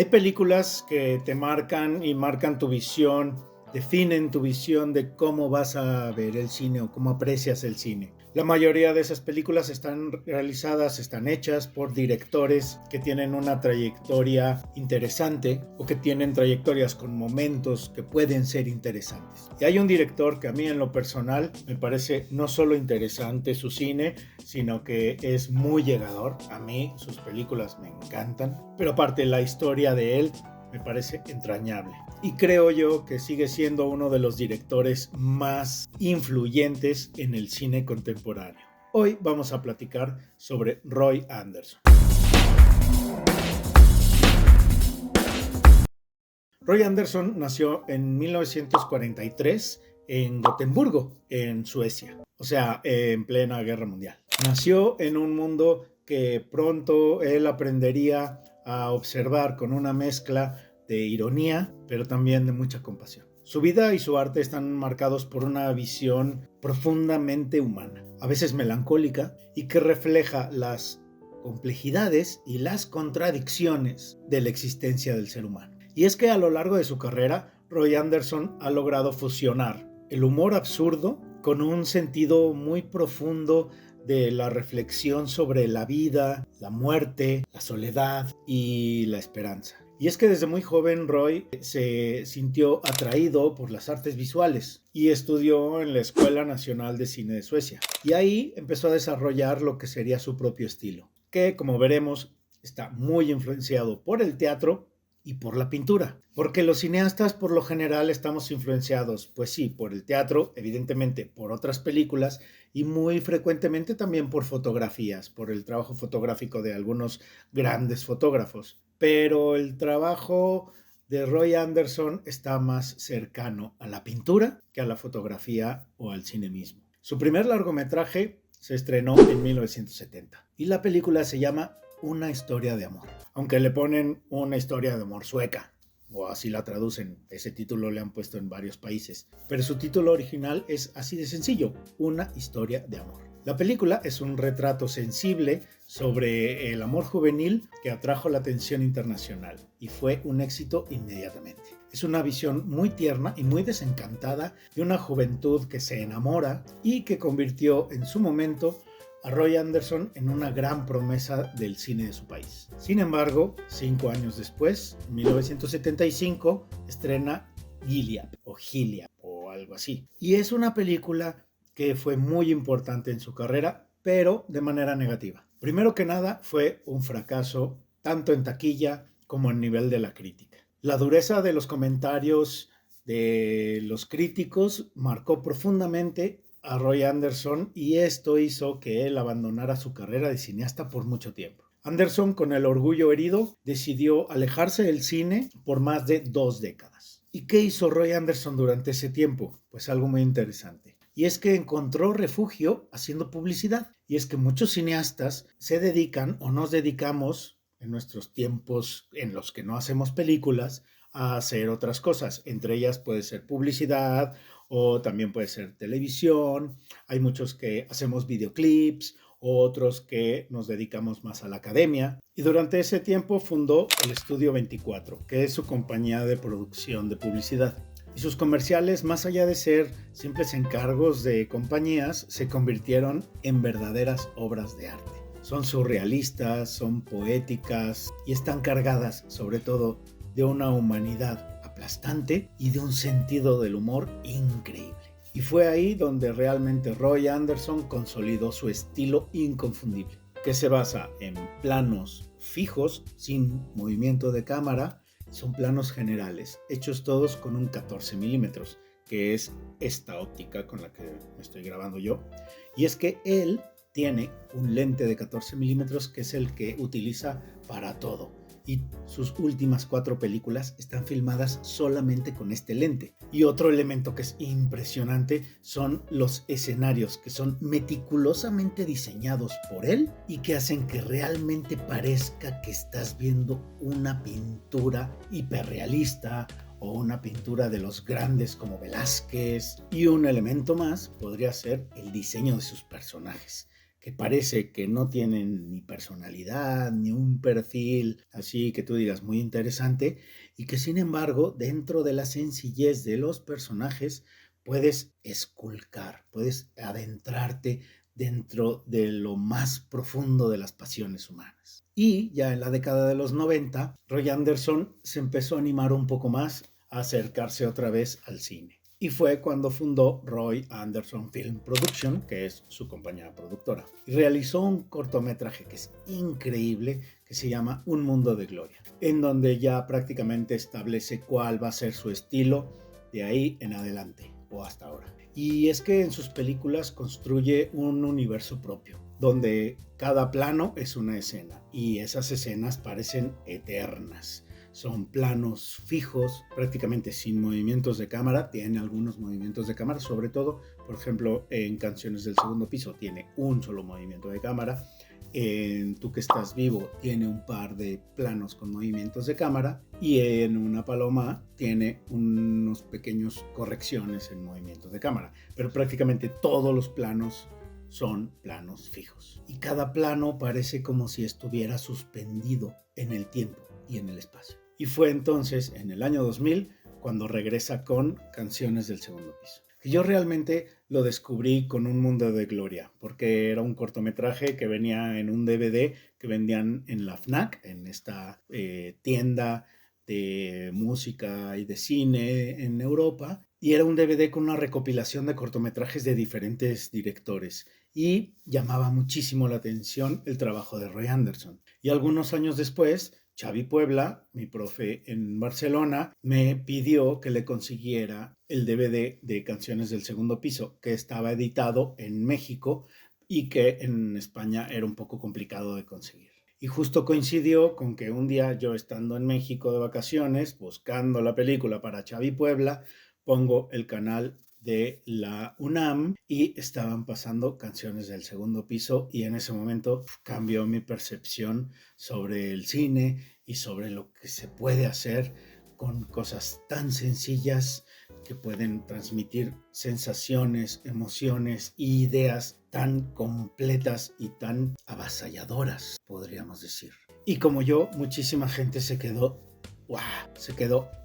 Hay películas que te marcan y marcan tu visión, definen tu visión de cómo vas a ver el cine o cómo aprecias el cine. La mayoría de esas películas están realizadas, están hechas por directores que tienen una trayectoria interesante o que tienen trayectorias con momentos que pueden ser interesantes. Y hay un director que a mí en lo personal me parece no solo interesante su cine, sino que es muy llegador. A mí sus películas me encantan, pero aparte la historia de él me parece entrañable. Y creo yo que sigue siendo uno de los directores más influyentes en el cine contemporáneo. Hoy vamos a platicar sobre Roy Andersson. Roy Andersson nació en 1943 en Gotemburgo, en Suecia, o sea, en plena guerra mundial. Nació en un mundo que pronto él aprendería a observar con una mezcla de ironía, pero también de mucha compasión. Su vida y su arte están marcados por una visión profundamente humana, a veces melancólica, y que refleja las complejidades y las contradicciones de la existencia del ser humano. Y es que a lo largo de su carrera, Roy Andersson ha logrado fusionar el humor absurdo con un sentido muy profundo de la reflexión sobre la vida, la muerte, la soledad y la esperanza. Y es que desde muy joven Roy se sintió atraído por las artes visuales y estudió en la Escuela Nacional de Cine de Suecia. Y ahí empezó a desarrollar lo que sería su propio estilo, que como veremos está muy influenciado por el teatro y por la pintura. Porque los cineastas por lo general estamos influenciados, pues sí, por el teatro, evidentemente por otras películas y muy frecuentemente también por fotografías, por el trabajo fotográfico de algunos grandes fotógrafos. Pero el trabajo de Roy Andersson está más cercano a la pintura que a la fotografía o al cine mismo. Su primer largometraje se estrenó en 1970 y la película se llama Una historia de amor, aunque le ponen una historia de amor sueca, o así la traducen, ese título le han puesto en varios países, pero su título original es así de sencillo, Una historia de amor. La película es un retrato sensible sobre el amor juvenil que atrajo la atención internacional y fue un éxito inmediatamente. Es una visión muy tierna y muy desencantada de una juventud que se enamora y que convirtió en su momento a Roy Andersson en una gran promesa del cine de su país. Sin embargo, 5 años después, en 1975, estrena Gilead o algo así. Y es una película que fue muy importante en su carrera, pero de manera negativa. Primero que nada, fue un fracaso tanto en taquilla como en nivel de la crítica. La dureza de los comentarios de los críticos marcó profundamente a Roy Andersson y esto hizo que él abandonara su carrera de cineasta por mucho tiempo. Andersson, con el orgullo herido, decidió alejarse del cine por más de 2 décadas. ¿Y qué hizo Roy Andersson durante ese tiempo? Pues algo muy interesante. Y es que encontró refugio haciendo publicidad. Y es que muchos cineastas se dedican o nos dedicamos en nuestros tiempos en los que no hacemos películas a hacer otras cosas. Entre ellas puede ser publicidad o también puede ser televisión. Hay muchos que hacemos videoclips, otros que nos dedicamos más a la academia. Y durante ese tiempo fundó el Estudio 24, que es su compañía de producción de publicidad. Y sus comerciales, más allá de ser simples encargos de compañías, se convirtieron en verdaderas obras de arte. Son surrealistas, son poéticas y están cargadas, sobre todo, de una humanidad aplastante y de un sentido del humor increíble. Y fue ahí donde realmente Roy Andersson consolidó su estilo inconfundible, que se basa en planos fijos, sin movimiento de cámara. Son planos generales, hechos todos con un 14 milímetros, que es esta óptica con la que me estoy grabando yo. Y es que él tiene un lente de 14 milímetros que es el que utiliza para todo. Y sus últimas 4 películas están filmadas solamente con este lente. Y otro elemento que es impresionante son los escenarios, que son meticulosamente diseñados por él y que hacen que realmente parezca que estás viendo una pintura hiperrealista o una pintura de los grandes como Velázquez. Y un elemento más podría ser el diseño de sus personajes, que parece que no tienen ni personalidad, ni un perfil así que tú digas muy interesante, y que sin embargo, dentro de la sencillez de los personajes, puedes esculcar, puedes adentrarte dentro de lo más profundo de las pasiones humanas. Y ya en la década de los 90, Roy Andersson se empezó a animar un poco más a acercarse otra vez al cine. Y fue cuando fundó Roy Andersson Film Production, que es su compañía productora. Y realizó un cortometraje que es increíble, que se llama Un Mundo de Gloria, en donde ya prácticamente establece cuál va a ser su estilo de ahí en adelante o hasta ahora. Y es que en sus películas construye un universo propio, donde cada plano es una escena y esas escenas parecen eternas. Son planos fijos, prácticamente sin movimientos de cámara. Tiene algunos movimientos de cámara, sobre todo, por ejemplo, en Canciones del Segundo Piso tiene un solo movimiento de cámara. En Tú que estás vivo tiene un par de planos con movimientos de cámara, y en Una paloma tiene unos pequeños correcciones en movimientos de cámara, pero prácticamente todos los planos son planos fijos y cada plano parece como si estuviera suspendido en el tiempo y en el espacio. Y fue entonces en el año 2000 cuando regresa con Canciones del Segundo Piso. Yo realmente lo descubrí con Un Mundo de Gloria, porque era un cortometraje que venía en un DVD que vendían en la FNAC, en esta tienda de música y de cine en Europa, y era un DVD con una recopilación de cortometrajes de diferentes directores, y llamaba muchísimo la atención el trabajo de Roy Andersson. Y algunos años después, Xavi Puebla, mi profe en Barcelona, me pidió que le consiguiera el DVD de Canciones del Segundo Piso, que estaba editado en México y que en España era un poco complicado de conseguir. Y justo coincidió con que un día yo, estando en México de vacaciones, buscando la película para Xavi Puebla, pongo el canal de la UNAM y estaban pasando Canciones del Segundo Piso, y en ese momento cambió mi percepción sobre el cine y sobre lo que se puede hacer con cosas tan sencillas que pueden transmitir sensaciones, emociones y ideas tan completas y tan avasalladoras, podríamos decir. Y como yo, muchísima gente se quedó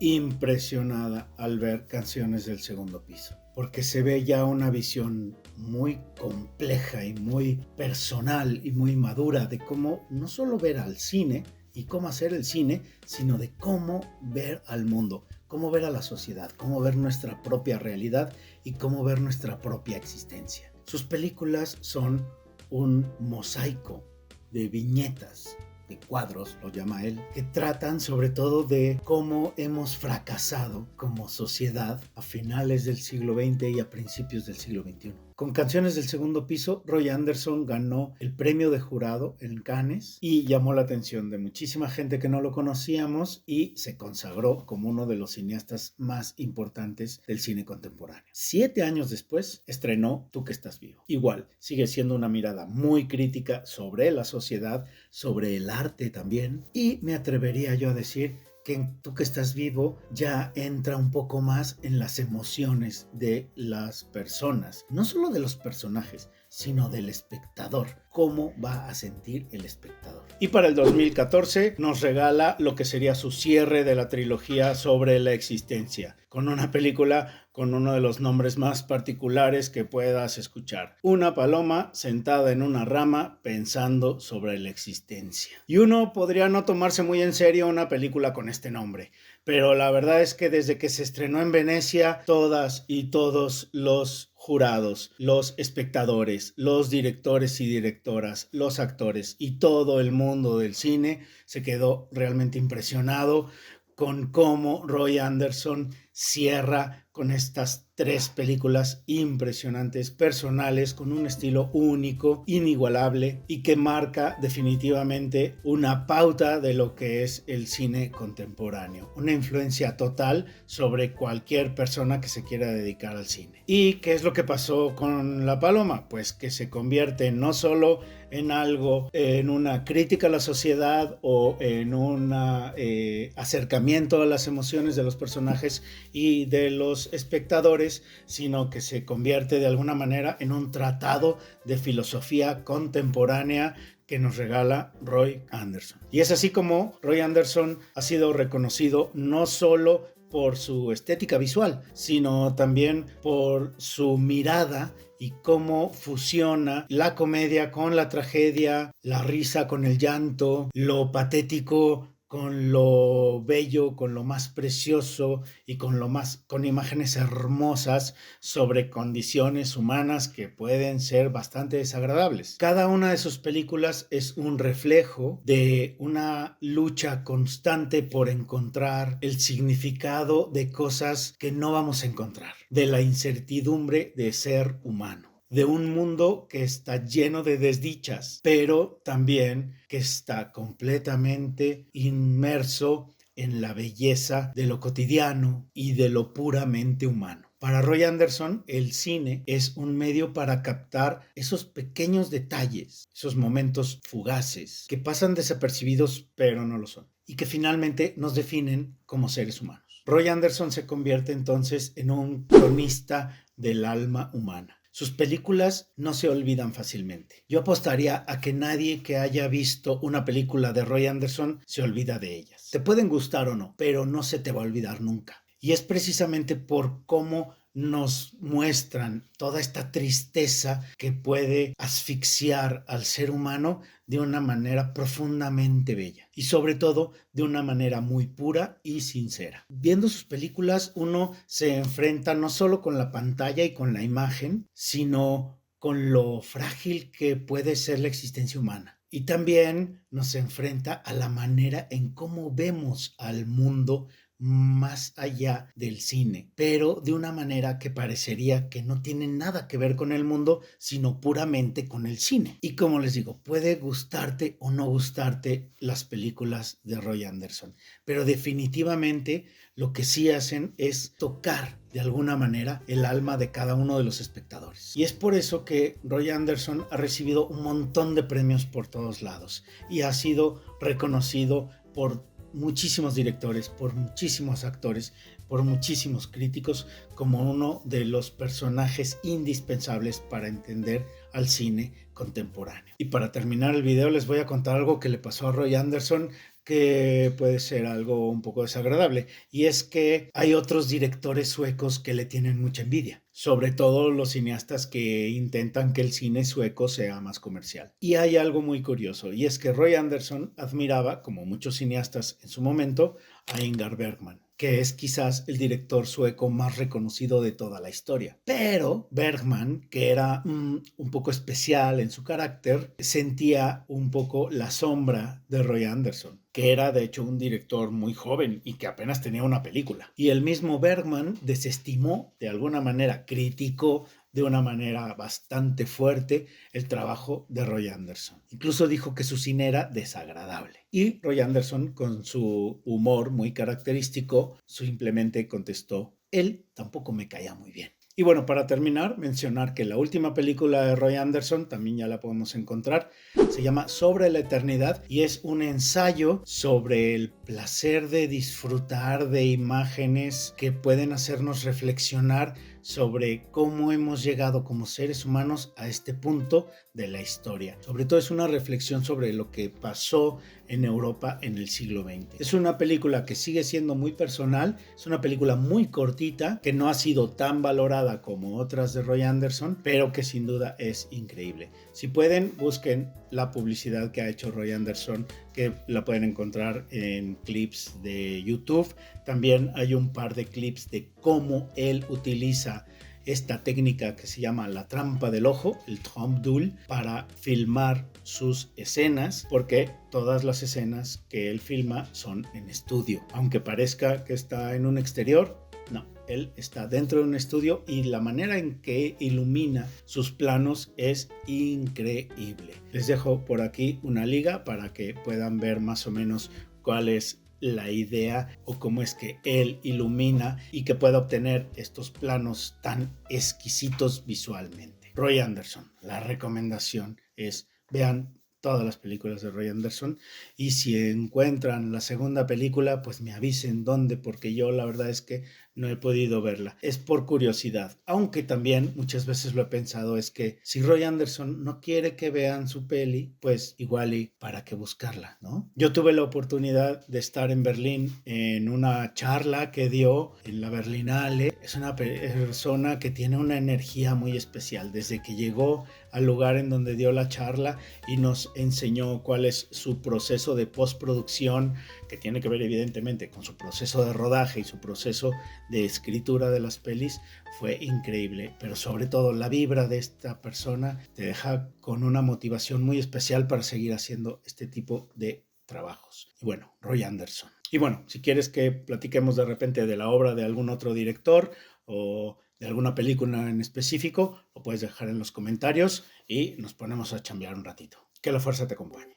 impresionada al ver Canciones del Segundo Piso, porque se ve ya una visión muy compleja y muy personal y muy madura de cómo no solo ver al cine y cómo hacer el cine, sino de cómo ver al mundo, cómo ver a la sociedad, cómo ver nuestra propia realidad y cómo ver nuestra propia existencia. Sus películas son un mosaico de viñetas, de cuadros, lo llama él, que tratan sobre todo de cómo hemos fracasado como sociedad a finales del siglo XX y a principios del siglo XXI. Con Canciones del Segundo Piso, Roy Andersson ganó el premio de jurado en Cannes y llamó la atención de muchísima gente que no lo conocíamos, y se consagró como uno de los cineastas más importantes del cine contemporáneo. 7 años después estrenó Tú que estás vivo. Igual, sigue siendo una mirada muy crítica sobre la sociedad, sobre el arte también, y me atrevería yo a decir que en Tú que estás vivo ya entra un poco más en las emociones de las personas, no solo de los personajes, sino del espectador, cómo va a sentir el espectador. Y para el 2014 nos regala lo que sería su cierre de la trilogía sobre la existencia, con una película con uno de los nombres más particulares que puedas escuchar: Una paloma sentada en una rama pensando sobre la existencia. Y uno podría no tomarse muy en serio una película con este nombre, pero la verdad es que desde que se estrenó en Venecia, todas y todos los jurados, los espectadores, los directores y directoras, los actores y todo el mundo del cine se quedó realmente impresionado con cómo Roy Andersson cierra con estas 3 películas impresionantes, personales, con un estilo único, inigualable, y que marca definitivamente una pauta de lo que es el cine contemporáneo, una influencia total sobre cualquier persona que se quiera dedicar al cine. ¿Y qué es lo que pasó con La Paloma? Pues que se convierte no solo en algo, en una crítica a la sociedad o en un acercamiento a las emociones de los personajes y de los espectadores, sino que se convierte de alguna manera en un tratado de filosofía contemporánea que nos regala Roy Andersson. Y es así como Roy Andersson ha sido reconocido no solo por su estética visual, sino también por su mirada y cómo fusiona la comedia con la tragedia, la risa con el llanto, lo patético con lo bello, con lo más precioso y con imágenes hermosas sobre condiciones humanas que pueden ser bastante desagradables. Cada una de sus películas es un reflejo de una lucha constante por encontrar el significado de cosas que no vamos a encontrar, de la incertidumbre de ser humano, de un mundo que está lleno de desdichas, pero también que está completamente inmerso en la belleza de lo cotidiano y de lo puramente humano. Para Roy Andersson, el cine es un medio para captar esos pequeños detalles, esos momentos fugaces que pasan desapercibidos pero no lo son, y que finalmente nos definen como seres humanos. Roy Andersson se convierte entonces en un cronista del alma humana. Sus películas no se olvidan fácilmente. Yo apostaría a que nadie que haya visto una película de Roy Andersson se olvida de ellas. Te pueden gustar o no, pero no se te va a olvidar nunca. Y es precisamente por cómo nos muestran toda esta tristeza que puede asfixiar al ser humano de una manera profundamente bella y sobre todo de una manera muy pura y sincera. Viendo sus películas uno se enfrenta no solo con la pantalla y con la imagen, sino con lo frágil que puede ser la existencia humana. Y también nos enfrenta a la manera en cómo vemos al mundo más allá del cine, pero de una manera que parecería que no tiene nada que ver con el mundo, sino puramente con el cine. Y como les digo, puede gustarte o no gustarte las películas de Roy Andersson, pero definitivamente lo que sí hacen es tocar de alguna manera el alma de cada uno de los espectadores. Y es por eso que Roy Andersson ha recibido un montón de premios por todos lados y ha sido reconocido por muchísimos directores, por muchísimos actores, por muchísimos críticos como uno de los personajes indispensables para entender al cine contemporáneo. Y para terminar el video les voy a contar algo que le pasó a Roy Andersson que puede ser algo un poco desagradable, y es que hay otros directores suecos que le tienen mucha envidia, sobre todo los cineastas que intentan que el cine sueco sea más comercial. Y hay algo muy curioso, y es que Roy Andersson admiraba, como muchos cineastas en su momento, a Ingmar Bergman, que es quizás el director sueco más reconocido de toda la historia. Pero Bergman, que era un poco especial en su carácter, sentía un poco la sombra de Roy Andersson, que era de hecho un director muy joven y que apenas tenía una película. Y el mismo Bergman desestimó, de alguna manera criticó de una manera bastante fuerte el trabajo de Roy Andersson. Incluso dijo que su cine era desagradable. Y Roy Andersson, con su humor muy característico, simplemente contestó: él tampoco me caía muy bien. Y bueno, para terminar, mencionar que la última película de Roy Andersson, también ya la podemos encontrar, se llama Sobre la Eternidad y es un ensayo sobre el placer de disfrutar de imágenes que pueden hacernos reflexionar sobre cómo hemos llegado como seres humanos a este punto de la historia. Sobre todo es una reflexión sobre lo que pasó en Europa en el siglo XX. Es una película que sigue siendo muy personal, es una película muy cortita, que no ha sido tan valorada como otras de Roy Andersson, pero que sin duda es increíble. Si pueden, busquen la publicidad que ha hecho Roy Andersson, que la pueden encontrar en clips de YouTube. También hay un par de clips de cómo él utiliza esta técnica que se llama la trampa del ojo, el trompe d'œil, para filmar sus escenas, porque todas las escenas que él filma son en estudio. Aunque parezca que está en un exterior, no, él está dentro de un estudio y la manera en que ilumina sus planos es increíble. Les dejo por aquí una liga para que puedan ver más o menos cuál es la idea o cómo es que él ilumina y que pueda obtener estos planos tan exquisitos visualmente. Roy Andersson, la recomendación es: vean todas las películas de Roy Andersson, y si encuentran la segunda película, pues me avisen dónde, porque yo la verdad es que no he podido verla. Es por curiosidad, aunque también muchas veces lo he pensado, es que si Roy Anderson no quiere que vean su peli, pues igual y para qué buscarla, ¿no? Yo tuve la oportunidad de estar en Berlín en una charla que dio en la Berlinale. Es una persona que tiene una energía muy especial. Desde que llegó al lugar en donde dio la charla y nos enseñó cuál es su proceso de postproducción, que tiene que ver evidentemente con su proceso de rodaje y su proceso de escritura de las pelis, fue increíble. Pero sobre todo la vibra de esta persona te deja con una motivación muy especial para seguir haciendo este tipo de trabajos. Y bueno, Roy Anderson. Y bueno, si quieres que platiquemos de repente de la obra de algún otro director o de alguna película en específico, lo puedes dejar en los comentarios y nos ponemos a chambear un ratito. Que la fuerza te acompañe.